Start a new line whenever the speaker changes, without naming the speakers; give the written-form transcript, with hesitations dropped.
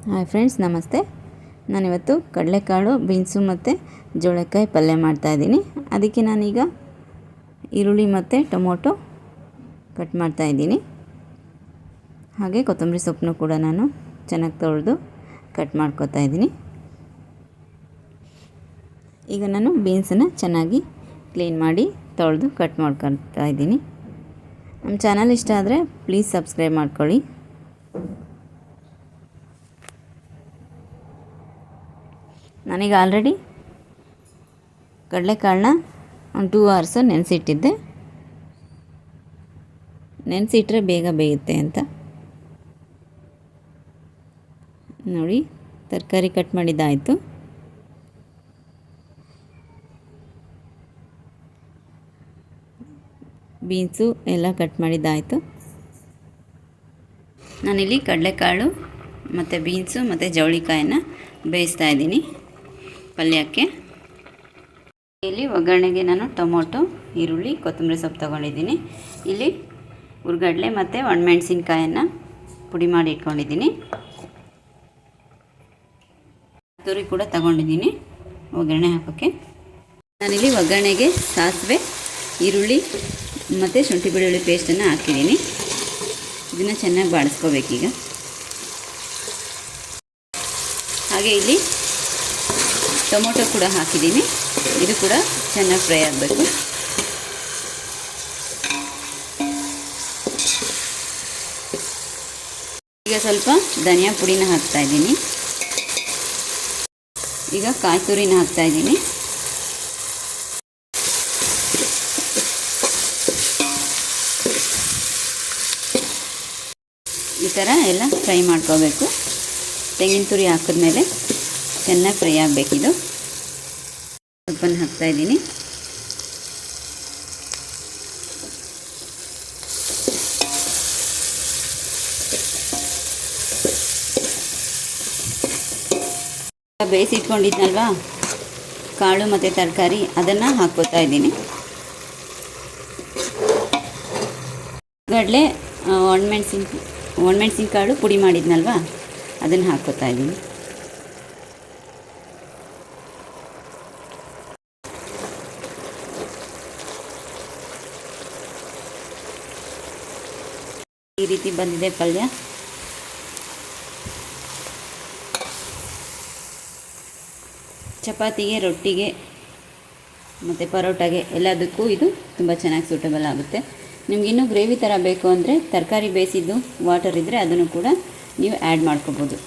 Hi friends, ನಮಸ್ತೆ. ನಾನಿವತ್ತು ಕಡಲೆಕಾಳು, ಬೀನ್ಸು ಮತ್ತು ಜೋಳಕಾಯಿ ಪಲ್ಯ ಮಾಡ್ತಾಯಿದ್ದೀನಿ. ಅದಕ್ಕೆ ನಾನೀಗ ಈರುಳ್ಳಿ ಮತ್ತು ಟೊಮೊಟೊ ಕಟ್ ಮಾಡ್ತಾಯಿದ್ದೀನಿ. ಹಾಗೆ ಕೊತ್ತಂಬರಿ ಸೊಪ್ಪನ್ನು ಕೂಡ ನಾನು ಚೆನ್ನಾಗಿ ತೊಳೆದು ಕಟ್ ಮಾಡ್ಕೊತಾ ಇದ್ದೀನಿ. ಈಗ ನಾನು ಬೀನ್ಸನ್ನು ಚೆನ್ನಾಗಿ ಕ್ಲೀನ್ ಮಾಡಿ ತೊಳೆದು ಕಟ್ ಮಾಡ್ಕೊತಾ ಇದ್ದೀನಿ. ನಮ್ಮ ಚಾನಲ್ ಇಷ್ಟ ಆದರೆ ಪ್ಲೀಸ್ ಸಬ್ಸ್ಕ್ರೈಬ್ ಮಾಡ್ಕೊಳ್ಳಿ. ನಾನೀಗ ಆಲ್ರೆಡಿ ಕಡಲೆಕಾಳನ್ನ ಒಂದು 2 hours ನೆನೆಸಿಟ್ಟಿದ್ದೆ. ನೆನೆಸಿಟ್ರೆ ಬೇಗ ಬೇಯುತ್ತೆ ಅಂತ ನೋಡಿ. ತರಕಾರಿ ಕಟ್ ಮಾಡಿದ್ದಾಯಿತು. ಬೀನ್ಸು ಎಲ್ಲ ಕಟ್ ಮಾಡಿದ್ದಾಯಿತು. ನಾನಿಲ್ಲಿ ಕಡಲೆಕಾಳು ಮತ್ತು ಬೀನ್ಸು ಮತ್ತು ಜವಳಿಕಾಯನ್ನು ಬೇಯಿಸ್ತಾ ಇದ್ದೀನಿ ಪಲ್ಯಕ್ಕೆ. ಇಲ್ಲಿ ಒಗ್ಗರಣೆಗೆ ನಾನು ಟೊಮೊಟೊ, ಈರುಳ್ಳಿ, ಕೊತ್ತಂಬರಿ ಸೊಪ್ಪು ತೊಗೊಂಡಿದ್ದೀನಿ. ಇಲ್ಲಿ ಹುರ್ಗಡ್ಲೆ ಮತ್ತು ಒಣಮೆಣಸಿನ್ಕಾಯನ್ನು ಪುಡಿ ಮಾಡಿ ಇಟ್ಕೊಂಡಿದ್ದೀನಿ. ತುರಿ ಕೂಡ ತಗೊಂಡಿದ್ದೀನಿ ಒಗ್ಗರಣೆ ಹಾಕೋಕ್ಕೆ. ನಾನಿಲ್ಲಿ ಒಗ್ಗರಣೆಗೆ ಸಾಸಿವೆ, ಈರುಳ್ಳಿ ಮತ್ತು ಶುಂಠಿ ಬೆಳ್ಳುಳ್ಳಿ ಪೇಸ್ಟನ್ನು ಹಾಕಿದ್ದೀನಿ. ಇದನ್ನು ಚೆನ್ನಾಗಿ ಬಾಡಿಸ್ಕೋಬೇಕೀಗ. ಹಾಗೆ ಇಲ್ಲಿ ಟೊಮೊಟೊ ಕೂಡ ಹಾಕಿದ್ದೀನಿ. ಇದು ಕೂಡ ಚೆನ್ನಾಗಿ ಫ್ರೈ ಆಗಬೇಕು. ಈಗ ಸ್ವಲ್ಪ ಧನಿಯಾ ಪುಡಿನ ಹಾಕ್ತಾಯಿದ್ದೀನಿ. ಈಗ ಕಾಯಿ ತುರಿನ ಹಾಕ್ತಾಯಿದ್ದೀನಿ. ಈ ಥರ ಎಲ್ಲ ಫ್ರೈ ಮಾಡ್ಕೋಬೇಕು. ತೆಂಗಿನ ತುರಿ ಹಾಕಿದ್ಮೇಲೆ ಚೆನ್ನಾಗಿ ಫ್ರೈ ಆಗಬೇಕಿದು. ಉಪ್ಪನ್ನ ಹಾಕ್ತಾಯಿದ್ದೀನಿ. ಬೇಯಿಸಿಟ್ಕೊಂಡಿದ್ನಲ್ವಾ ಕಾಳು ಮತ್ತು ತರಕಾರಿ, ಅದನ್ನು ಹಾಕ್ಕೋತಾ ಇದ್ದೀನಿ. ಗಡ್ಲೆ ಒಣಮೆಣಸಿನಕಾಳು ಪುಡಿ ಮಾಡಿದ್ನಲ್ವಾ, ಅದನ್ನು ಹಾಕ್ಕೋತಾ ಇದ್ದೀನಿ. ಈ ರೀತಿ ಬಂದಿದೆ ಪಲ್ಯ. ಚಪಾತಿಗೆ, ರೊಟ್ಟಿಗೆ ಮತ್ತು ಪರೋಟಾಗೆ ಎಲ್ಲದಕ್ಕೂ ಇದು ತುಂಬ ಚೆನ್ನಾಗಿ ಸೂಟಬಲ್ ಆಗುತ್ತೆ. ನಿಮ್ಗೆ ಇನ್ನೂ ಗ್ರೇವಿ ಥರ ಬೇಕು ಅಂದರೆ ತರಕಾರಿ ಬೇಯಿಸಿದ್ದು ವಾಟರ್ ಇದ್ದರೆ ಅದನ್ನು ಕೂಡ ನೀವು ಆ್ಯಡ್ ಮಾಡ್ಕೋಬೋದು.